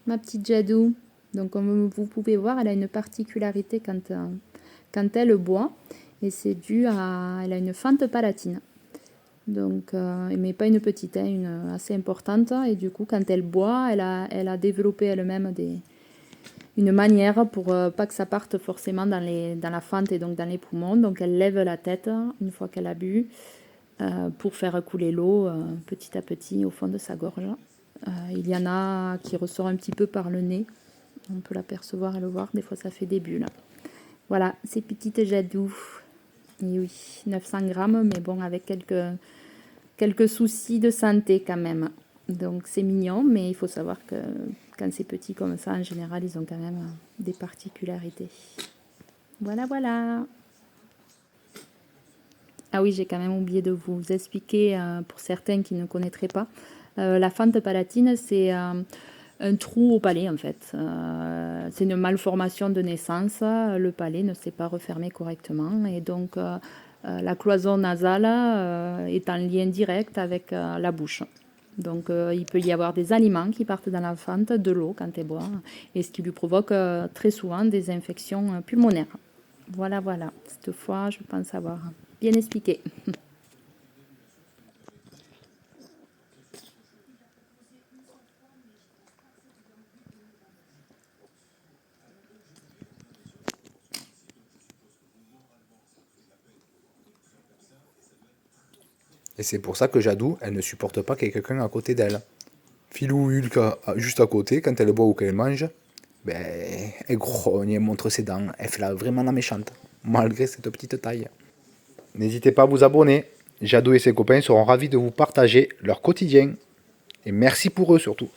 ma petite Jadou. Donc comme vous pouvez voir, elle a une particularité quand elle boit, et c'est dû à... Elle a une fente palatine. Donc, mais pas une petite, hein, une assez importante. Et du coup, quand elle boit, elle a développé elle-même une manière pour pas que ça parte forcément dans la fente et donc dans les poumons. Donc elle lève la tête une fois qu'elle a bu pour faire couler l'eau petit à petit au fond de sa gorge. Il y en a qui ressort un petit peu par le nez. On peut l'apercevoir et le voir. Des fois, ça fait des bulles. Voilà, ces petites Jadou. Et oui, 900 grammes, mais bon, avec quelques soucis de santé quand même. Donc c'est mignon, mais il faut savoir que quand c'est petit comme ça, en général, ils ont quand même des particularités. Voilà, voilà. Ah oui, j'ai quand même oublié de vous expliquer, pour certains qui ne connaîtraient pas, la fente palatine, c'est un trou au palais en fait. C'est une malformation de naissance. Le palais ne s'est pas refermé correctement et donc la cloison nasale est en lien direct avec la bouche. Donc il peut y avoir des aliments qui partent dans la fente, de l'eau quand elle boit, et ce qui lui provoque très souvent des infections pulmonaires. Voilà, voilà. Cette fois, je pense avoir bien expliqué. Et c'est pour ça que Jadou, elle ne supporte pas qu'il y ait quelqu'un à côté d'elle. Filou Hulk, juste à côté, quand elle boit ou qu'elle mange, ben, elle grogne, elle montre ses dents, elle fait vraiment la méchante, malgré cette petite taille. N'hésitez pas à vous abonner. Jadou et ses copains seront ravis de vous partager leur quotidien. Et merci pour eux surtout.